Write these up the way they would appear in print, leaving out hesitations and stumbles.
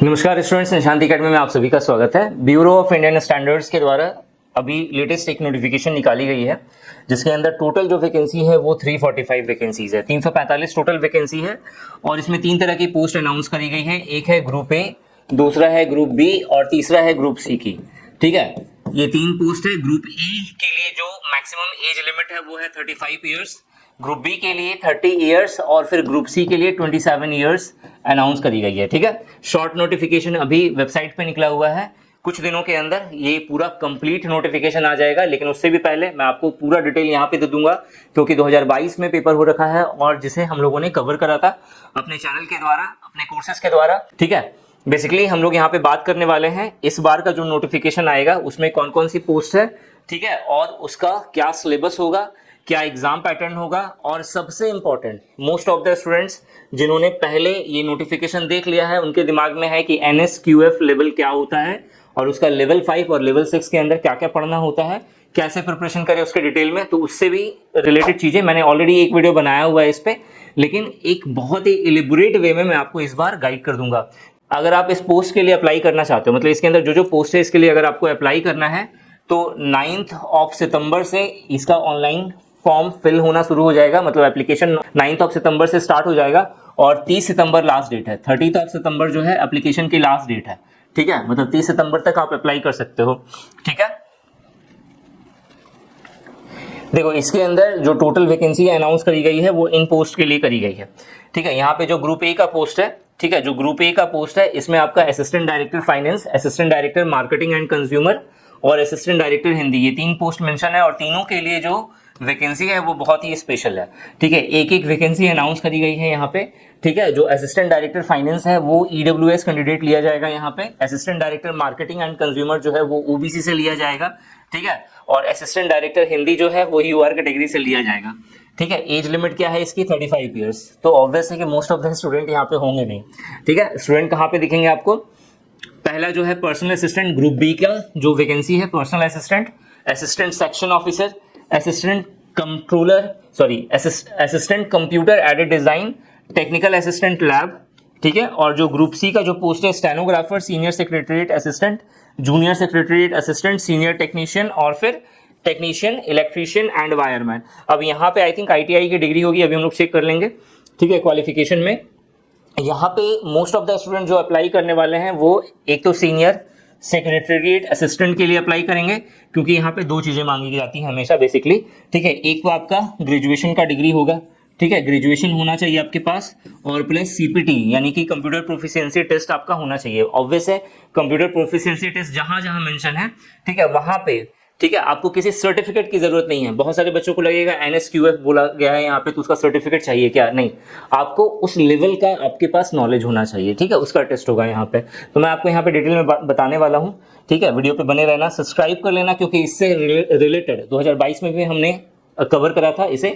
नमस्कार students, Nishant academy में आप सभी का स्वागत है। ब्यूरो ऑफ इंडियन स्टैंडर्ड्स के द्वारा अभी लेटेस्ट एक नोटिफिकेशन निकाली गई है जिसके अंदर टोटल जो वैकेंसी है वो 345 वैकेंसीज है। 345 टोटल वैकेंसी है और इसमें तीन तरह की पोस्ट अनाउंस करी गई है। एक है ग्रुप ए, दूसरा है ग्रुप बी और तीसरा है ग्रुप सी की। ठीक है, ये तीन पोस्ट है। ग्रुप ए के लिए जो मैक्सिमम एज लिमिट है वो है 35 ईयर्स, ग्रुप बी के लिए 30 ईयर्स और फिर ग्रुप सी के लिए 27 ईयर्स अनाउंस करी गई है। ठीक है, शॉर्ट नोटिफिकेशन अभी वेबसाइट पे निकला हुआ है। कुछ दिनों के अंदर ये पूरा कंप्लीट नोटिफिकेशन आ जाएगा, लेकिन उससे भी पहले मैं आपको पूरा डिटेल यहाँ पे दे दूंगा क्योंकि 2022 में पेपर हो रखा है और जिसे हम लोगों ने कवर करा था अपने चैनल के द्वारा, अपने कोर्सेज के द्वारा। ठीक है, बेसिकली हम लोग यहाँ पे बात करने वाले हैं इस बार का जो नोटिफिकेशन आएगा उसमें कौन कौन सी पोस्ट है। ठीक है, और उसका क्या सिलेबस होगा, क्या एग्जाम पैटर्न होगा और सबसे important, most of the students जिन्होंने पहले ये नोटिफिकेशन देख लिया है उनके दिमाग में है कि NSQF लेवल क्या होता है और उसका लेवल 5 और लेवल 6 के अंदर क्या क्या पढ़ना होता है, कैसे प्रिपरेशन करें उसके डिटेल में। तो उससे भी रिलेटेड चीजें मैंने ऑलरेडी एक वीडियो बनाया हुआ है इस पे, लेकिन एक बहुत ही इलेबोरेट वे में मैं आपको इस बार गाइड कर दूंगा। अगर आप इस पोस्ट के लिए अप्लाई करना चाहते हो, मतलब इसके अंदर जो जो पोस्ट है इसके लिए अगर आपको अप्लाई करना है तो 9 सितंबर से इसका ऑनलाइन फॉर्म फिल होना शुरू हो जाएगा। मतलब एप्लीकेशन 9 सितंबर से स्टार्ट हो जाएगा और 30 सितंबर लास्ट डेट है। 30 सितंबर जो है एप्लीकेशन की लास्ट डेट है। ठीक है, मतलब 30 सितंबर तक आप अप्लाई कर सकते हो। ठीक है, देखो इसके अंदर जो टोटल वैकेंसी अनाउंस करी गई है वो इन पोस्ट के लिए करी गई है। ठीक है, यहाँ पे जो ग्रुप ए का पोस्ट है, ठीक है, जो ग्रुप ए का पोस्ट है इसमें आपका assistant director finance, assistant director marketing and consumer और असिस्टेंट डायरेक्टर हिंदी, ये तीन पोस्ट मेंशन है और तीनों के लिए जो वैकेंसी है वो बहुत ही स्पेशल है। ठीक है, एक एक वैकेंसी अनाउंस करी गई है यहाँ पे। ठीक है, जो असिस्टेंट डायरेक्टर फाइनेंस है वो EWS कैंडिडेट लिया जाएगा यहाँ पे। Assistant director marketing and consumer जो है वो OBC से लिया जाएगा। ठीक है, और असिस्टेंट डायरेक्टर हिंदी जो है वो UR कैटेगरी से लिया जाएगा। ठीक है, एज लिमिट क्या है इसकी 35 ईयर्स। तो ऑब्वियस है कि मोस्ट ऑफ द स्टूडेंट यहाँ पे होंगे नहीं। ठीक है, स्टूडेंट कहाँ पे दिखेंगे आपको? पहला जो है पर्सनल असिस्टेंट, ग्रुप बी का जो वैकेंसी है personal assistant, assistant section officer, assistant controller, assistant computer aided design, technical assistant lab. ठीक है, और जो ग्रुप सी का जो पोस्ट है stenographer, senior secretariat assistant, junior secretariat assistant, senior technician और फिर टेक्नीशियन, इलेक्ट्रीशियन एंड वायरमैन। अब यहाँ पे आई थिंक ITI की डिग्री होगी, अभी हम लोग चेक कर लेंगे। ठीक है, क्वालिफिकेशन में यहाँ पे मोस्ट ऑफ द स्टूडेंट जो अप्लाई करने वाले हैं वो एक तो सीनियर सेक्रेटरीट असिस्टेंट के लिए अप्लाई करेंगे क्योंकि यहाँ पे दो चीजें मांगी जाती हैं हमेशा बेसिकली। ठीक है, एक तो आपका ग्रेजुएशन का डिग्री होगा। ठीक है, ग्रेजुएशन होना चाहिए आपके पास और प्लस CPT यानी कि कंप्यूटर प्रोफिशिएंसी टेस्ट आपका होना चाहिए। ऑब्वियस है, कंप्यूटर प्रोफिशिएंसी टेस्ट जहां जहां मेंशन है, ठीक है, वहां पे, ठीक है, आपको किसी सर्टिफिकेट की जरूरत नहीं है। बहुत सारे बच्चों को लगेगा NSQF बोला गया है यहाँ पे तो उसका सर्टिफिकेट चाहिए क्या? नहीं, आपको उस लेवल का आपके पास नॉलेज होना चाहिए। ठीक है, उसका टेस्ट होगा यहाँ पे। तो मैं आपको यहाँ पे डिटेल में बताने वाला हूँ। ठीक है, वीडियो पे बने रहना, सब्सक्राइब कर लेना क्योंकि इससे रिलेटेड 2022 में भी हमने कवर करा था इसे।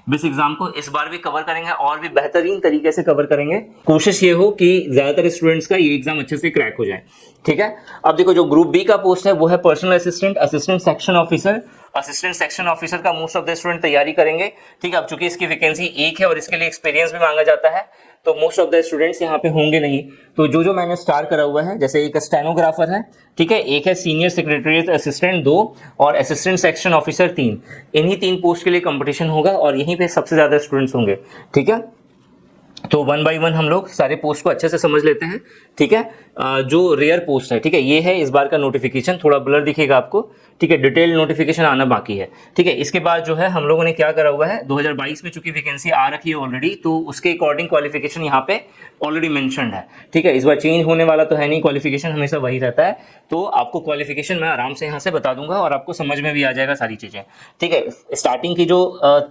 बेस एग्जाम को इस बार भी कवर करेंगे और भी बेहतरीन तरीके से कवर करेंगे। कोशिश ये हो कि ज्यादातर स्टूडेंट्स का ये एग्जाम अच्छे से क्रैक हो जाए। ठीक है, अब देखो जो ग्रुप बी का पोस्ट है वो है personal assistant, assistant section officer. Assistant section officer का मोस्ट ऑफ द स्टूडेंट तैयारी करेंगे। ठीक है, अब चूंकि इसकी वैकेंसी एक है और इसके लिए एक्सपीरियंस भी मांगा जाता है तो मोस्ट ऑफ द स्टूडेंट्स यहाँ पे होंगे नहीं। तो जो जो मैंने स्टार करा हुआ है, जैसे एक स्टेनोग्राफर है, ठीक है, एक है सीनियर सेक्रेटरीट असिस्टेंट 2 और असिस्टेंट सेक्शन ऑफिसर 3। इन्हीं 3 पोस्ट के लिए कंपटीशन होगा और यहीं पे सबसे ज्यादा स्टूडेंट्स होंगे। ठीक है, तो 1 बाय 1 हम लोग सारे पोस्ट को अच्छे से समझ लेते हैं। ठीक है, जो रेयर पोस्ट है, ठीक है, ये है इस बार का नोटिफिकेशन, थोड़ा ब्लर दिखेगा आपको। ठीक है, डिटेल नोटिफिकेशन आना बाकी है। ठीक है, इसके बाद जो है हम लोगों ने क्या करा हुआ है, 2022 में चूंकि वैकेंसी आ रखी है ऑलरेडी तो उसके अकॉर्डिंग क्वालिफिकेशन यहाँ पे ऑलरेडी मेंशन्ड है। ठीक है, इस बार चेंज होने वाला तो है नहीं, क्वालिफिकेशन हमेशा वही रहता है। तो आपको क्वालिफिकेशन मैं आराम से यहाँ से बता दूंगा और आपको समझ में भी आ जाएगा सारी चीजें। ठीक है, स्टार्टिंग की जो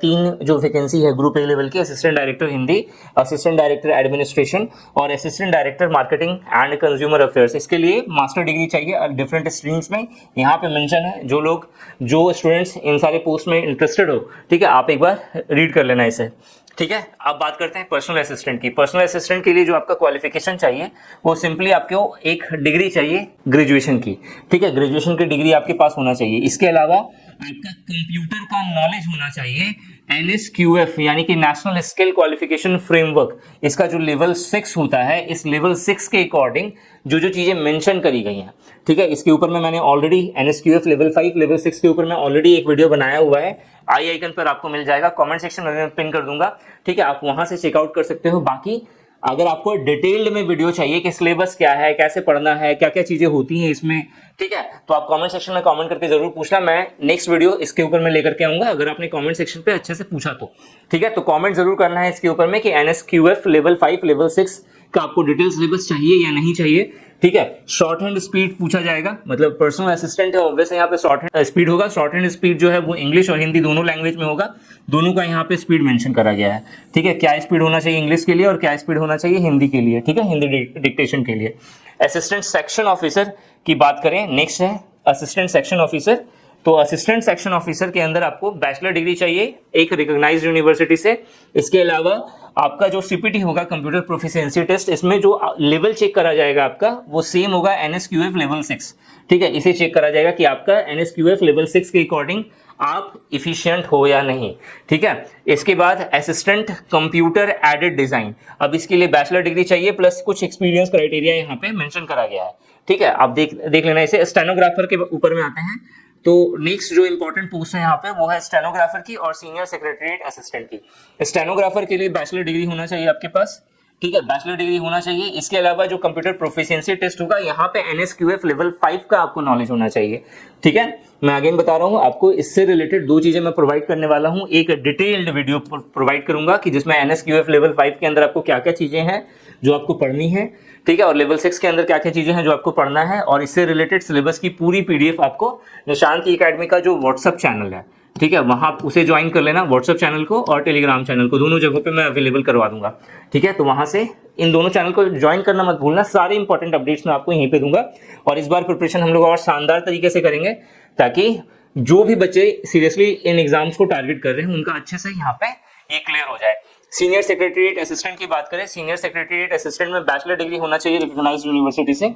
3 जो वैकेंसी है ग्रुप ए लेवल की, assistant director Hindi, assistant director administration और assistant director marketing and consumer affairs, इसके लिए मास्टर डिग्री चाहिए डिफरेंट स्ट्रीम्स में। यहाँ पे मेंशन है। जो स्टूडेंट्स इन सारे पोस्ट में इंटरेस्टेड हो, ठीक है, आप एक बार रीड कर लेना इसे। ठीक है, अब बात करते हैं पर्सनल असिस्टेंट की। पर्सनल असिस्टेंट के लिए जो आपका क्वालिफिकेशन चाहिए वो सिंपली आपको एक डिग्री चाहिए ग्रेजुएशन की। ठीक है, ग्रेजुएशन की डिग्री आपके पास होना चाहिए। इसके अलावा आपका कंप्यूटर का नॉलेज होना चाहिए NSQF यानी कि नेशनल स्किल क्वालिफिकेशन फ्रेमवर्क, इसका जो लेवल 6 होता है, इस लेवल 6 के अकॉर्डिंग जो जो चीजें मेंशन करी गई हैं, ठीक है, इसके ऊपर में मैंने ऑलरेडी NSQF लेवल 5 लेवल 6 के ऊपर मैं ऑलरेडी एक वीडियो बनाया हुआ है, आई आइकन पर आपको मिल जाएगा, कमेंट सेक्शन में मैं पिन कर दूंगा, ठीक है, आप वहां से चेकआउट कर सकते हो। बाकी अगर आपको डिटेल्ड में वीडियो चाहिए कि सिलेबस क्या है, कैसे पढ़ना है, क्या क्या चीजें होती हैं इसमें, ठीक है, तो आप कमेंट सेक्शन में कमेंट करके जरूर पूछना, मैं नेक्स्ट वीडियो इसके ऊपर मैं लेकर के आऊंगा, अगर आपने कमेंट सेक्शन पे अच्छे से पूछा तो, ठीक है, तो कमेंट जरूर करना है इसके ऊपर में कि NSQF लेवल 5 लेवल 6 का आपको डिटेल सिलेबस चाहिए या नहीं चाहिए, ठीक है। शॉर्ट हैंड स्पीड पूछा जाएगा, मतलब पर्सनल असिस्टेंट है, ऑब्वियसली यहाँ पे शॉर्ट हैंड स्पीड होगा, शॉर्ट हैंड स्पीड जो है वो इंग्लिश और हिंदी दोनों लैंग्वेज में होगा, दोनों का यहाँ पे स्पीड मेंशन करा गया है, ठीक है, क्या स्पीड होना चाहिए इंग्लिश के लिए और क्या स्पीड होना चाहिए हिंदी के लिए, ठीक है, हिंदी डिक्टेशन के लिए। असिस्टेंट सेक्शन ऑफिसर की बात करें, नेक्स्ट है असिस्टेंट सेक्शन ऑफिसर। तो असिस्टेंट सेक्शन ऑफिसर के अंदर आपको बैचलर डिग्री चाहिए एक रिकॉग्नाइज्ड यूनिवर्सिटी से, इसके अलावा आपका जो CPT होगा कंप्यूटर प्रोफिशिएंसी टेस्ट, इसमें जो लेवल चेक करा जाएगा आपका वो सेम होगा NSQF लेवल 6, ठीक है, इसे चेक करा जाएगा कि आपका NSQF लेवल 6 के अकॉर्डिंग आप इफिशिएंट हो या नहीं, ठीक है। इसके बाद असिस्टेंट कंप्यूटर एडेड डिजाइन, अब इसके लिए बैचलर डिग्री चाहिए प्लस कुछ एक्सपीरियंस क्राइटेरिया यहाँ पे मेंशन करा गया है, ठीक है, आप देख लेना इसे। स्टेनोग्राफर के ऊपर में आते हैं, तो नेक्स्ट जो इंपॉर्टेंट पोस्ट है यहाँ पे वो है स्टेनोग्राफर की और सीनियर सेक्रेटरीट असिस्टेंट की। स्टेनोग्राफर के लिए बैचलर डिग्री होना चाहिए आपके पास, ठीक है, बैचलर डिग्री होना चाहिए। इसके अलावा जो कंप्यूटर प्रोफिशिएंसी टेस्ट होगा यहाँ पे NSQF लेवल 5 का आपको नॉलेज होना चाहिए, ठीक है। मैं अगेन बता रहा हूँ आपको, इससे रिलेटेड दो चीजें मैं प्रोवाइड करने वाला हूँ, एक डिटेल्ड वीडियो प्रोवाइड करूंगा कि जिसमें NSQF लेवल 5 के अंदर आपको क्या क्या चीजें हैं जो आपको पढ़नी है, ठीक है, और लेवल 6 के अंदर क्या क्या चीजें हैं जो आपको पढ़ना है, और इससे रिलेटेड सिलेबस की पूरी PDF आपको निशांत एकेडमी का जो व्हाट्सएप चैनल है, ठीक है, वहां उसे ज्वाइन कर लेना, व्हाट्सएप चैनल को और टेलीग्राम चैनल को, दोनों जगहों पे मैं अवेलेबल करवा दूंगा, ठीक है, तो वहां से इन दोनों चैनल को ज्वाइन करना मत भूलना, सारे इंपॉर्टेंट अपडेट्स मैं आपको यहीं पे दूंगा। और इस बार प्रिपरेशन हम लोग और शानदार तरीके से करेंगे ताकि जो भी बच्चे सीरियसली इन एग्जाम्स को टारगेट कर रहे हैं उनका अच्छे से यहाँ पे ये क्लियर हो जाए। सीनियर सेक्रेटरीट असिस्टेंट की बात करें, सीनियर सेक्रेटरीट असिस्टेंट में बैचलर डिग्री होना चाहिए रिकॉग्नाइज्ड यूनिवर्सिटी से,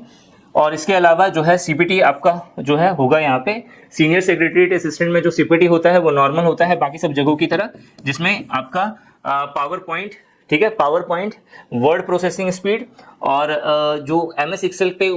और इसके अलावा जो है CPT आपका जो है होगा यहाँ पे। सीनियर सेक्रेटरीट असिस्टेंट में जो CPT होता है वो नॉर्मल होता है बाकी सब जगहों की तरह, जिसमें आपका पावर पॉइंट, ठीक है, power point, word processing speed और जो MS एक्सेल के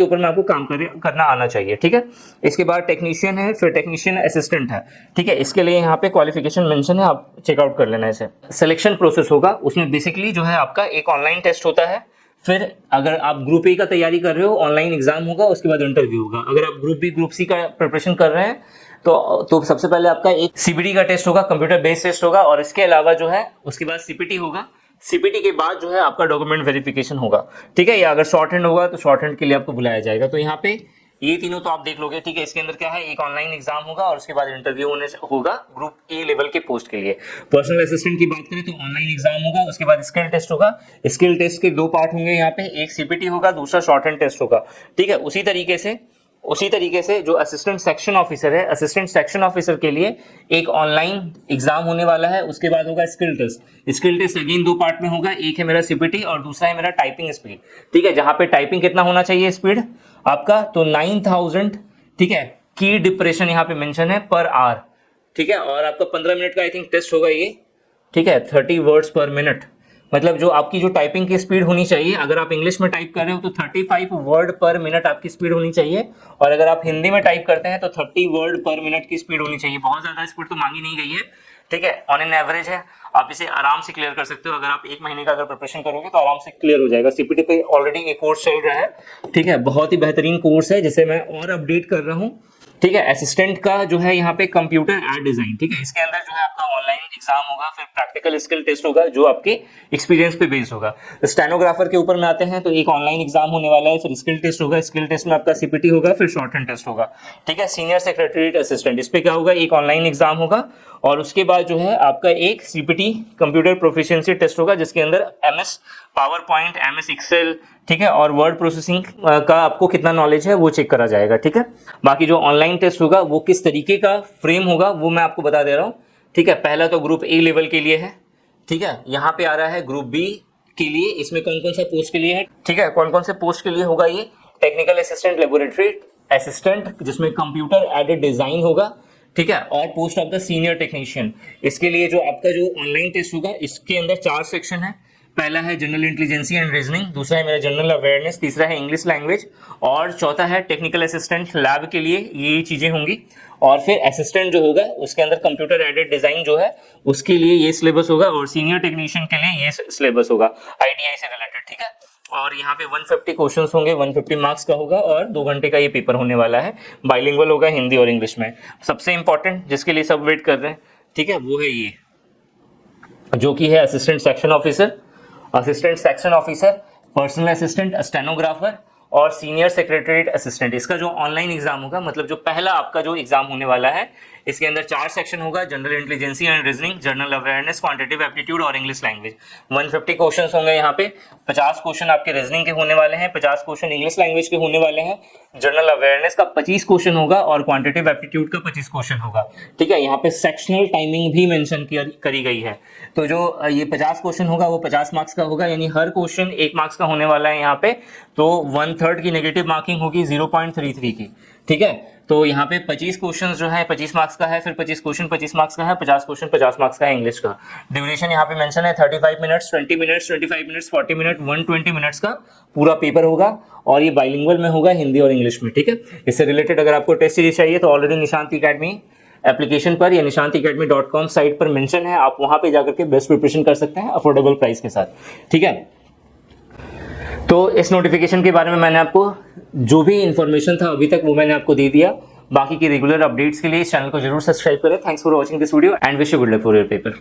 ऊपर में आपको काम करना आना चाहिए, ठीक है। इसके बाद टेक्नीशियन है, फिर टेक्नीशियन असिस्टेंट है, ठीक है, इसके लिए यहाँ पे क्वालिफिकेशन मेंशन है, आप चेकआउट कर लेना इसे। सिलेक्शन प्रोसेस होगा, उसमें बेसिकली जो है आपका एक ऑनलाइन टेस्ट होता है, फिर अगर आप ग्रुप ए का तैयारी कर रहे हो ऑनलाइन एग्जाम होगा, उसके बाद इंटरव्यू होगा। अगर आप ग्रुप बी ग्रुप सी का प्रिपरेशन कर रहे हैं तो सबसे पहले आपका एक CPT का टेस्ट होगा, कंप्यूटर बेस्ड टेस्ट होगा, और इसके अलावा जो है उसके बाद CPT होगा, CPT के बाद जो है आपका डॉक्यूमेंट वेरिफिकेशन होगा, ठीक है, या अगर शॉर्ट हैंड होगा तो शॉर्ट हैंड के लिए आपको बुलाया जाएगा। तो यहाँ पे ये तीनों तो आप देख लोगे, ठीक है। इसके अंदर क्या है, एक ऑनलाइन एग्जाम होगा और उसके बाद इंटरव्यू होगा ग्रुप ए लेवल के पोस्ट के लिए। पर्सनल असिस्टेंट की बात करें तो ऑनलाइन एग्जाम होगा, उसके बाद स्किल टेस्ट होगा। स्किल टेस्ट के दो पार्ट होंगे यहाँ पे, एक CPT होगा, दूसरा शॉर्ट हैंड टेस्ट होगा, ठीक है। उसी तरीके से जो असिस्टेंट सेक्शन ऑफिसर है, असिस्टेंट सेक्शन ऑफिसर के लिए एक ऑनलाइन एग्जाम होने वाला है, उसके बाद होगा skill test. Skill test again दो पार्ट में होगा, एक है मेरा CPT और दूसरा है मेरा टाइपिंग स्पीड, ठीक है, जहां पे टाइपिंग कितना होना चाहिए स्पीड आपका, तो 9000, ठीक है, की डिप्रेशन यहाँ पे मेंशन है पर आवर, ठीक है, और आपका 15 मिनट का आई थिंक टेस्ट होगा ये, ठीक है, 30 वर्ड्स पर मिनट, मतलब जो आपकी जो टाइपिंग की स्पीड होनी चाहिए, अगर आप इंग्लिश में टाइप कर रहे हो तो 35 वर्ड पर मिनट आपकी स्पीड होनी चाहिए, और अगर आप हिंदी में टाइप करते हैं तो 30 वर्ड पर मिनट की स्पीड होनी चाहिए। बहुत ज्यादा स्पीड तो मांगी नहीं गई है, ठीक है, ऑन एन एवरेज है, आप इसे आराम से क्लियर कर सकते हो। अगर आप एक महीने का अगर प्रिपरेशन करोगे तो आराम से क्लियर हो जाएगा। CPT पे ऑलरेडी एक कोर्स चल रहा है, ठीक है, बहुत ही बेहतरीन कोर्स है जिसे मैं और अपडेट कर रहा हूँ, ठीक है। असिस्टेंट का जो है यहाँ पे कंप्यूटर एड डिजाइन, ठीक है, इसके अंदर जो है आपका ऑनलाइन एग्जाम होगा, फिर प्रैक्टिकल स्किल टेस्ट होगा जो आपके एक्सपीरियंस पे बेस्ड होगा। स्टेनोग्राफर के ऊपर में आते हैं तो एक ऑनलाइन एग्जाम होने वाला है, फिर स्किल टेस्ट होगा, स्किल टेस्ट में आपका CPT होगा, फिर शॉर्ट हैंड टेस्ट होगा, ठीक है। सीनियर सेक्रेटरीट असिस्टेंट, इस पे क्या होगा, एक ऑनलाइन एग्जाम होगा और उसके बाद जो है आपका एक CPT कंप्यूटर प्रोफिशिएंसी टेस्ट होगा जिसके अंदर MS PowerPoint, MS Excel, ठीक है, और वर्ड प्रोसेसिंग का आपको कितना नॉलेज है वो चेक करा जाएगा, ठीक है। बाकी जो ऑनलाइन टेस्ट होगा वो किस तरीके का फ्रेम होगा वो मैं आपको बता दे रहा हूँ, ठीक है। पहला तो ग्रुप ए लेवल के लिए है, ठीक है, यहाँ पे आ रहा है ग्रुप बी के लिए, इसमें कौन कौन सा पोस्ट के लिए है, ठीक है, कौन कौन से पोस्ट के लिए होगा ये, टेक्निकल असिस्टेंट, लेबोरेटरी असिस्टेंट जिसमें कंप्यूटर एडेड डिजाइन होगा, ठीक है, और post of the senior technician, इसके लिए जो आपका जो ऑनलाइन टेस्ट होगा इसके अंदर 4 सेक्शन है। पहला है जनरल इंटेलिजेंसी एंड रीजनिंग, दूसरा है मेरा जनरल अवेयरनेस, तीसरा है इंग्लिश लैंग्वेज और चौथा है टेक्निकल असिस्टेंट लैब के लिए ये चीजें होंगी। और फिर असिस्टेंट जो होगा उसके अंदर कंप्यूटर एडेड डिजाइन जो है उसके लिए ये सिलेबस होगा और सीनियर टेक्नीशियन के लिए ये सिलेबस होगा आईटीआई से रिलेटेड, ठीक है। और यहाँ पे 150 क्वेश्चंस होंगे, 150 मार्क्स का होगा और 2 घंटे का ये पेपर होने वाला है। बाइलिंगुअल होगा हिंदी और इंग्लिश में। सबसे इंपॉर्टेंट जिसके लिए सब वेट कर रहे हैं, ठीक है, वो है ये जो कि है assistant section officer, assistant section officer, personal assistant, stenographer और सीनियर सेक्रेटरीट असिस्टेंट। इसका जो ऑनलाइन एग्जाम होगा, मतलब जो पहला आपका जो एग्जाम होने वाला है, इसके अंदर 4 सेक्शन होगा, general intelligence and reasoning, general awareness, quantitative aptitude और इंग्लिश लैंग्वेज। 150 क्वेश्चंस होंगे यहाँ पे। 50 क्वेश्चन आपके रीजनिंग के होने वाले हैं, 50 क्वेश्चन इंग्लिश लैंग्वेज के होने वाले हैं, जनरल अवेयरनेस का 25 क्वेश्चन होगा और क्वांटिटेटिव एप्टीट्यूड का 25 क्वेश्चन होगा, ठीक है। यहाँ पे सेक्शनल टाइमिंग भी मेंशन करी गई है। तो जो ये 50 क्वेश्चन होगा वो 50 मार्क्स का होगा, यानी हर क्वेश्चन 1 मार्क्स का होने वाला है यहाँ पे। तो 1/3 की नेगेटिव मार्किंग होगी 0.33 की, ठीक है। तो यहाँ पे 25 क्वेश्चन जो है 25 मार्क्स का है, फिर 25 क्वेश्चन 25 मार्क्स का है, 50 क्वेश्चन 50 मार्क्स का है इंग्लिश का। ड्यूरेशन यहाँ पे मेंशन है 35 minutes, 20 minutes, 25 minutes, 40 minute, 120 minutes का पूरा पेपर होगा और ये बाइलिंगुअल में होगा हिंदी और इंग्लिश में, ठीक है। इससे रिलेटेड अगर आपको टेस्ट सीरीज चाहिए तो ऑलरेडी निशांत अकेडमी एप्लीकेशन पर या nishantiacademy.com साइट पर मेंशन है, आप वहां पे जाकर के बेस्ट प्रिपरेशन कर सकते हैं अफोर्डेबल प्राइस के साथ, ठीक है। तो इस नोटिफिकेशन के बारे में मैंने आपको जो भी इंफॉर्मेशन था अभी तक वो मैंने आपको दे दिया। बाकी की रेगुलर अपडेट्स के लिए इस चैनल को जरूर सब्सक्राइब करें। Thanks for watching this video and wish you good luck for your paper.